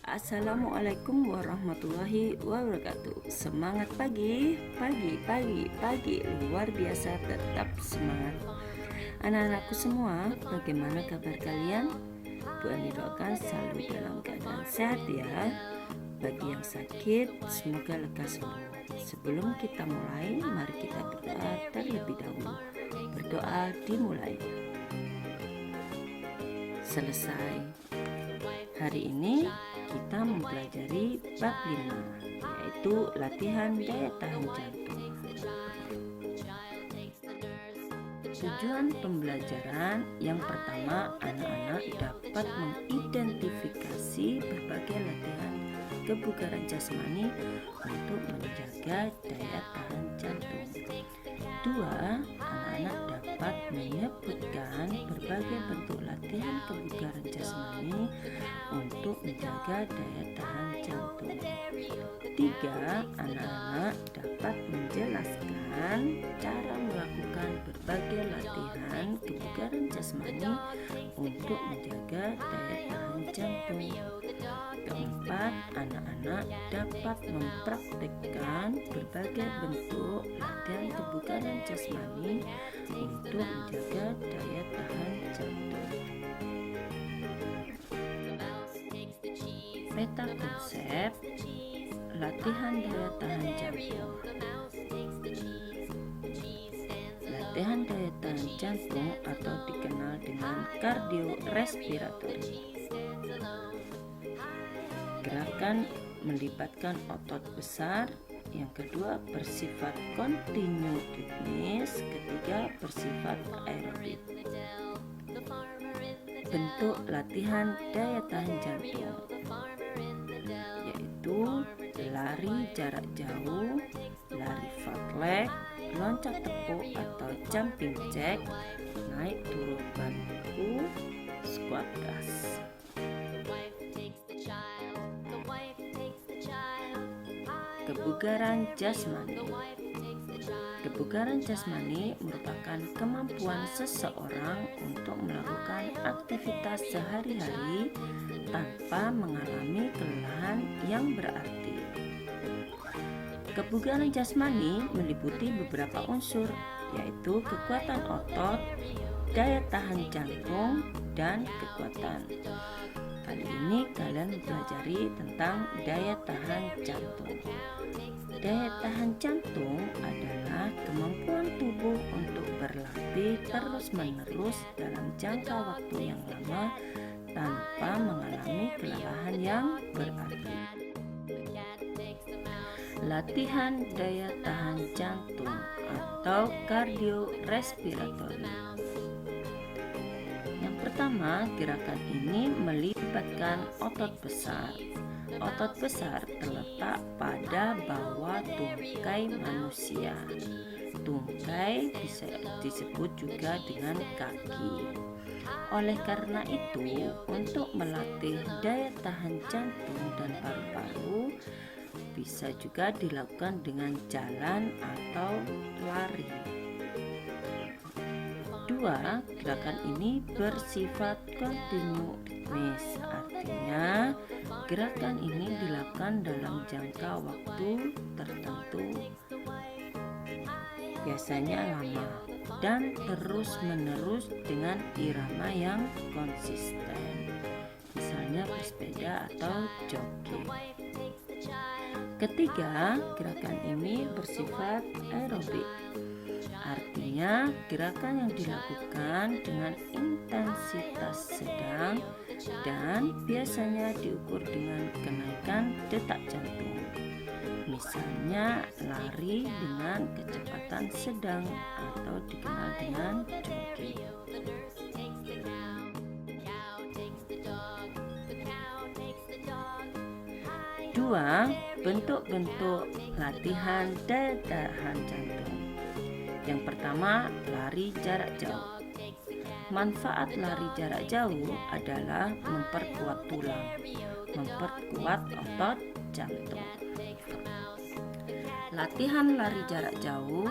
Assalamualaikum warahmatullahi wabarakatuh. Semangat pagi, pagi, luar biasa, tetap semangat. Anak-anakku semua, bagaimana kabar kalian? Bu Ani doakan selalu dalam keadaan sehat ya. Bagi yang sakit, semoga lega sembuh. Sebelum kita mulai, mari kita berdoa terlebih dahulu. Berdoa dimulai. Selesai. Hari ini kita mempelajari bab 5, yaitu latihan daya tahan jantung. Tujuan pembelajaran yang pertama, anak-anak dapat mengidentifikasi berbagai latihan kebugaran jasmani untuk menjaga daya tahan jantung. 2. Anak-anak dapat menyebutkan berbagai bentuk latihan kebugaran jasmani untuk menjaga daya tahan jantung. 3. Anak-anak dapat menjelaskan cara melakukan berbagai latihan kebugaran jasmani untuk menjaga daya tahan jantung. 4. Anak-anak dapat mempraktekkan berbagai bentuk latihan kebugaran jasmani untuk menjaga daya tahan jantung. Peta konsep latihan daya tahan jantung. Latihan daya tahan jantung atau dikenal dengan kardiorespiratori. Gerakan melibatkan otot besar. Yang kedua bersifat kontinu ritmis. Ketiga bersifat aerobik. Bentuk latihan daya tahan jantung yaitu lari jarak jauh, lari fartlek, loncat tepuk atau jumping jack, naik turun bangku, squat gas. Kebugaran jasmani. Kebugaran jasmani merupakan kemampuan seseorang untuk melakukan aktivitas sehari-hari tanpa mengalami kelelahan yang berarti. Kebugaran jasmani meliputi beberapa unsur, yaitu kekuatan otot, daya tahan jantung, dan kekuatan. Kali ini kalian mempelajari tentang daya tahan jantung. Daya tahan jantung adalah kemampuan tubuh untuk berlatih terus-menerus dalam jangka waktu yang lama tanpa mengalami kelelahan yang berarti. Latihan daya tahan jantung atau kardiorespiratori. Yang pertama, gerakan ini melibatkan otot besar. Otot besar terletak pada bawah tungkai manusia. Tungkai bisa disebut juga dengan kaki. Oleh karena itu, untuk melatih daya tahan jantung dan paru-paru bisa juga dilakukan dengan jalan atau lari. 2. Gerakan ini bersifat kontinu ritmis, artinya gerakan ini dilakukan dalam jangka waktu tertentu, biasanya lama, dan terus-menerus dengan irama yang konsisten, misalnya bersepeda atau jogging. Ketiga, gerakan ini bersifat aerobik. Artinya, gerakan yang dilakukan dengan intensitas sedang dan biasanya diukur dengan kenaikan detak jantung. Misalnya, lari dengan kecepatan sedang atau dikenal dengan jogging. 2. Bentuk-bentuk latihan daya tahan jantung. Yang pertama, lari jarak jauh. Manfaat lari jarak jauh adalah memperkuat tulang, memperkuat otot jantung. Latihan lari jarak jauh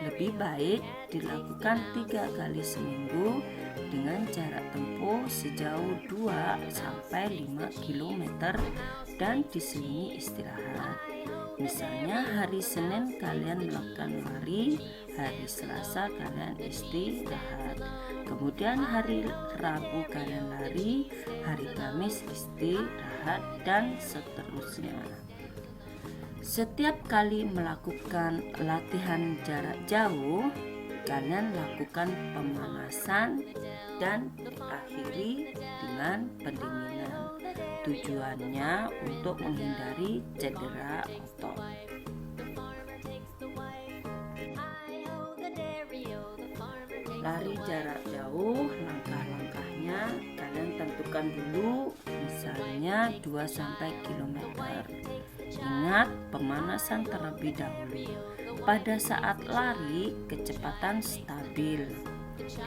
lebih baik dilakukan 3 kali seminggu dengan jarak tempuh sejauh 2-5 km dan diselingi istirahat. Misalnya hari Senin kalian melakukan lari, hari Selasa kalian istirahat, kemudian hari Rabu kalian lari, hari Kamis istirahat, dan seterusnya. Setiap kali melakukan latihan jarak jauh, kalian lakukan pemanasan dan akhiri dengan pendinginan. Tujuannya untuk menghindari cedera otot. Lari jarak jauh, langkah-langkahnya kalian tentukan dulu, misalnya 2 km. Ingat, pemanasan terlebih dahulu. Pada saat lari, kecepatan stabil,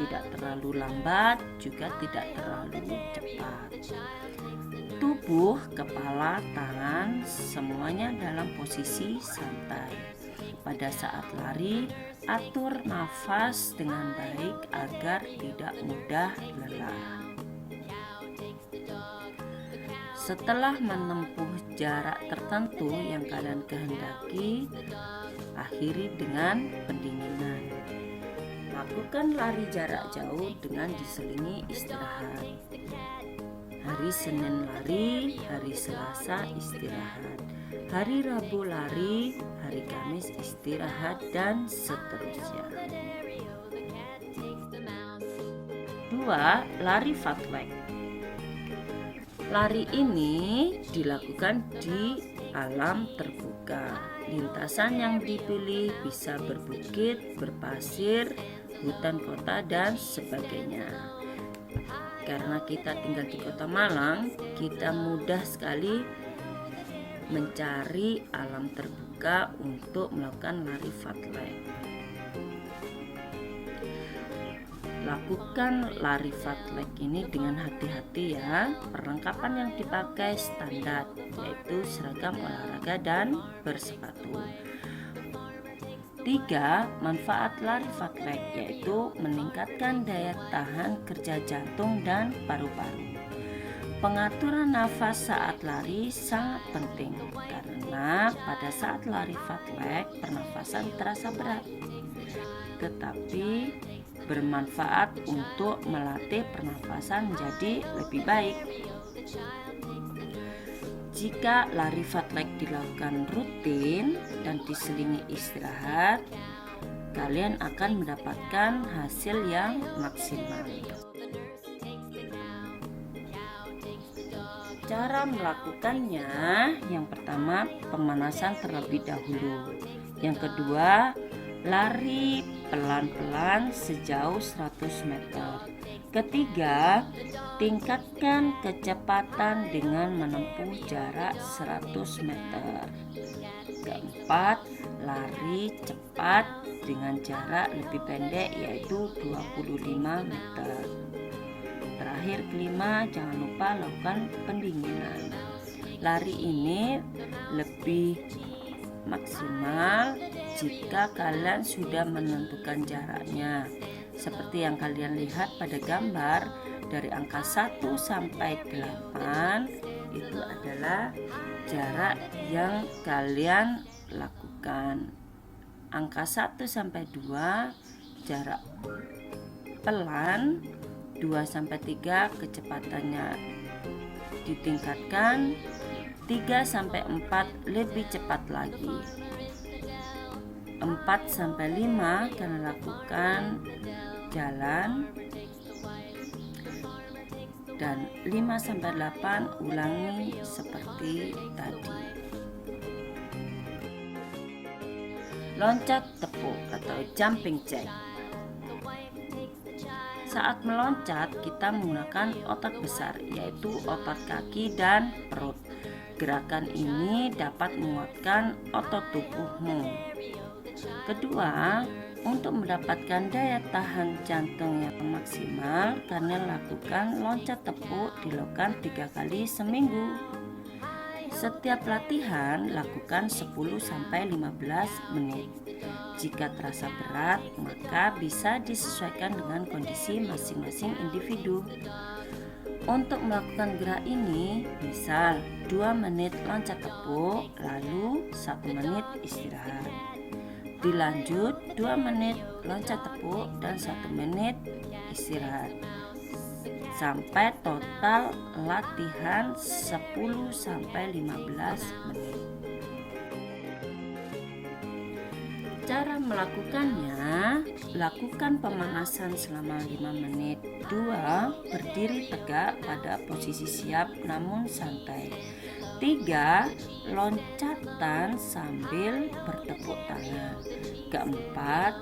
tidak terlalu lambat, juga tidak terlalu cepat. Tubuh, kepala, tangan, semuanya dalam posisi santai. Pada saat lari, atur nafas dengan baik agar tidak mudah lelah. Setelah menempuh jarak tertentu yang kalian kehendaki, akhiri dengan pendinginan. Lakukan lari jarak jauh dengan diselingi istirahat. Hari Senin lari, hari Selasa istirahat, hari Rabu lari, hari Kamis istirahat, dan seterusnya. 2. Lari fartlek. Lari ini dilakukan di alam terbuka. Lintasan yang dipilih bisa berbukit, berpasir, hutan kota, dan sebagainya. Karena kita tinggal di Kota Malang, kita mudah sekali mencari alam terbuka untuk melakukan lari fartlek. Lakukan lari fartlek ini dengan hati-hati ya. Perlengkapan yang dipakai standar, yaitu seragam olahraga dan bersepatu. 3. Manfaat lari fartlek, yaitu meningkatkan daya tahan kerja jantung dan paru-paru. Pengaturan nafas saat lari sangat penting karena pada saat lari fartlek pernafasan terasa berat, tetapi bermanfaat untuk melatih pernafasan menjadi lebih baik. Jika lari fartlek dilakukan rutin dan diselingi istirahat, kalian akan mendapatkan hasil yang maksimal. Cara melakukannya, yang pertama pemanasan terlebih dahulu. Yang kedua, lari pelan-pelan sejauh 100 meter. Ketiga, tingkatkan kecepatan dengan menempuh jarak 100 meter. Keempat, lari cepat dengan jarak lebih pendek yaitu 25 meter. Terakhir, kelima, jangan lupa lakukan pendinginan. Lari ini lebih maksimal jika kalian sudah menentukan jaraknya. Seperti yang kalian lihat pada gambar, dari angka 1 sampai 8 itu adalah jarak yang kalian lakukan. Angka 1 sampai 2 jarak pelan, 2 sampai 3 kecepatannya ditingkatkan, 3 sampai 4 lebih cepat lagi. 4 sampai 5 kalian lakukan jalan, dan 5 sampai 8 ulangi seperti tadi. Loncat tepuk atau jumping jack. Saat meloncat kita menggunakan otot besar, yaitu otot kaki dan perut. Gerakan ini dapat menguatkan otot tubuhmu. Kedua, untuk mendapatkan daya tahan jantung yang maksimal, kalian lakukan loncat tepuk dilakukan 3 kali seminggu. Setiap latihan lakukan 10-15 menit. Jika terasa berat, maka bisa disesuaikan dengan kondisi masing-masing individu. Untuk melakukan gerak ini, misal 2 menit loncat tepuk, lalu 1 menit istirahat. Dilanjut 2 menit loncat tepuk dan 1 menit istirahat. Sampai total latihan 10-15 menit. Cara melakukannya, lakukan pemanasan selama 5 menit. 2. Berdiri tegak pada posisi siap namun santai. 3. Loncatan sambil bertepuk tangan. Keempat,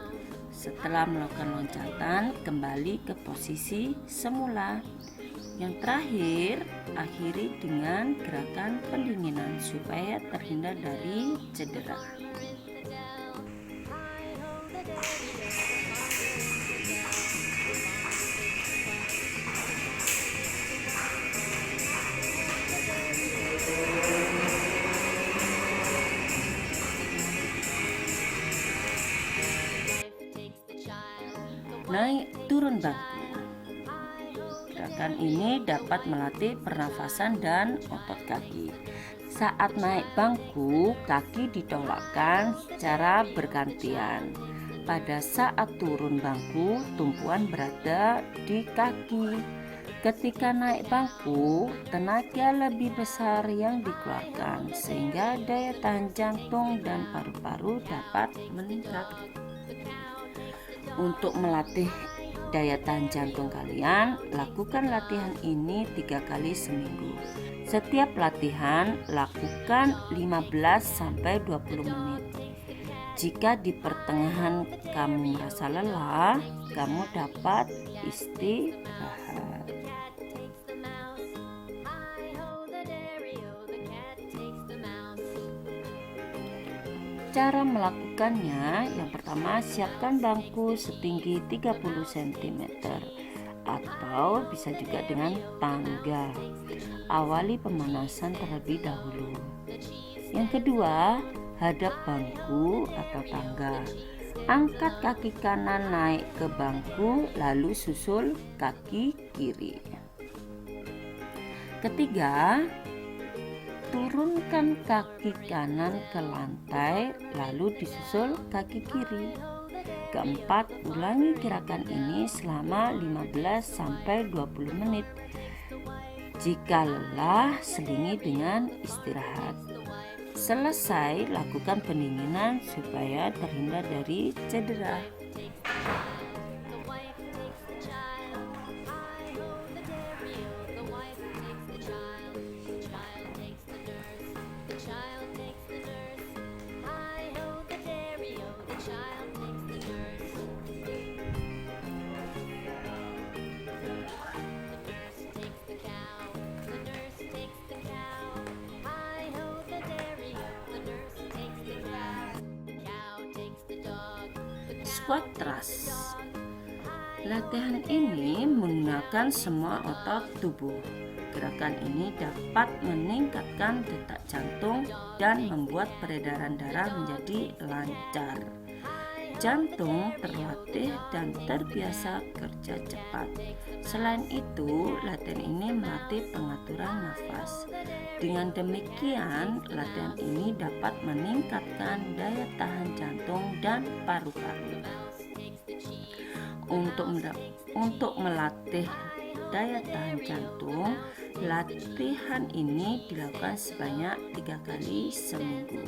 setelah melakukan loncatan, kembali ke posisi semula. Yang terakhir, akhiri dengan gerakan pendinginan supaya terhindar dari cedera. Naik turun bangku. Gerakan ini dapat melatih pernafasan dan otot kaki. Saat naik bangku, kaki ditolakkan secara bergantian. Pada saat turun bangku, tumpuan berada di kaki. Ketika naik bangku, tenaga lebih besar yang dikeluarkan sehingga daya tahan jantung dan paru-paru dapat meningkat. Untuk melatih daya tahan jantung kalian, lakukan latihan ini 3 kali seminggu. Setiap latihan lakukan 15-20 menit. Jika di pertengahan kamu merasa lelah, kamu dapat istirahat. Cara melakukannya, yang pertama, siapkan bangku setinggi 30 cm atau bisa juga dengan tangga. Awali pemanasan terlebih dahulu. Yang kedua, hadap bangku atau tangga. Angkat kaki kanan naik ke bangku, lalu susul kaki kiri. Ketiga, turunkan kaki kanan ke lantai, lalu disusul kaki kiri. Keempat, ulangi gerakan ini selama 15-20 menit. Jika lelah, selingi dengan istirahat. Selesai, lakukan pendinginan supaya terhindar dari cedera. Squat thrust. Latihan ini menggunakan semua otot tubuh. Gerakan ini dapat meningkatkan detak jantung dan membuat peredaran darah menjadi lancar. Jantung terlatih dan terbiasa kerja cepat. Selain itu, latihan ini melatih pengaturan nafas. Dengan demikian, latihan ini dapat meningkatkan daya tahan jantung dan paru-paru. Untuk melatih daya tahan jantung, latihan ini dilakukan sebanyak 3 kali seminggu.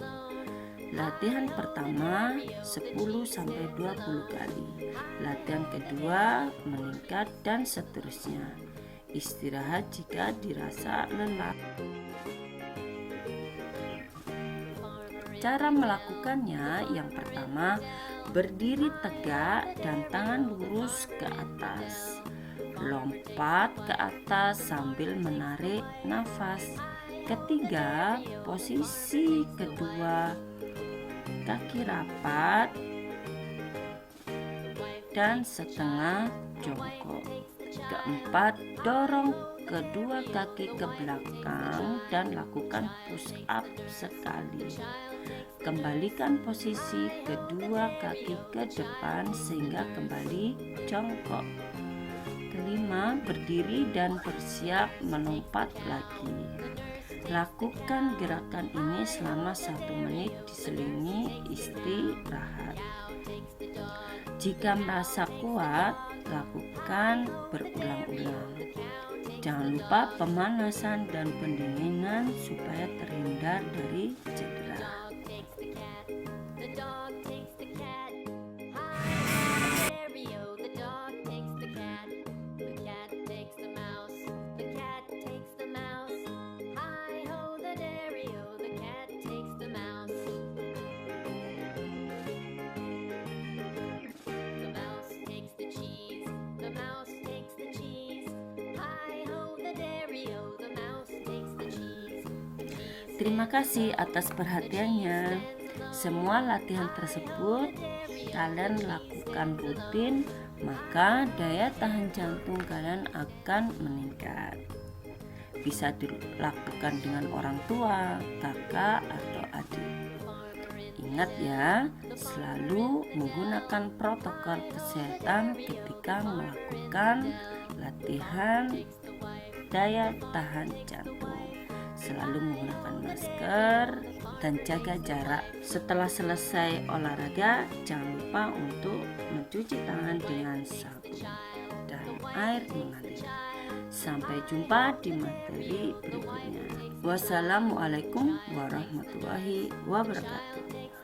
Latihan pertama 10-20 kali. Latihan kedua meningkat dan seterusnya. Istirahat jika dirasa lelah. Cara melakukannya, yang pertama, berdiri tegak dan tangan lurus ke atas. Lompat ke atas sambil menarik nafas. Ketiga, posisi kedua, kaki rapat dan setengah jongkok. Keempat, dorong kedua kaki ke belakang dan lakukan push up sekali. Kembalikan posisi kedua kaki ke depan sehingga kembali jongkok. Kelima, berdiri dan bersiap melompat lagi. Lakukan gerakan ini selama 1 menit diselingi istirahat. Jika merasa kuat, lakukan berulang-ulang. Jangan lupa pemanasan dan pendinginan supaya terhindar dari cedera. Terima kasih atas perhatiannya. Semua latihan tersebut kalian lakukan rutin, maka daya tahan jantung kalian akan meningkat. Bisa dilakukan dengan orang tua, kakak, atau adik. Ingat ya, selalu menggunakan protokol kesehatan ketika melakukan latihan daya tahan jantung. Selalu menggunakan masker dan jaga jarak. Setelah selesai olahraga, jangan lupa untuk mencuci tangan dengan sabun dan air mengalir. Sampai jumpa di materi berikutnya. Wassalamualaikum warahmatullahi wabarakatuh.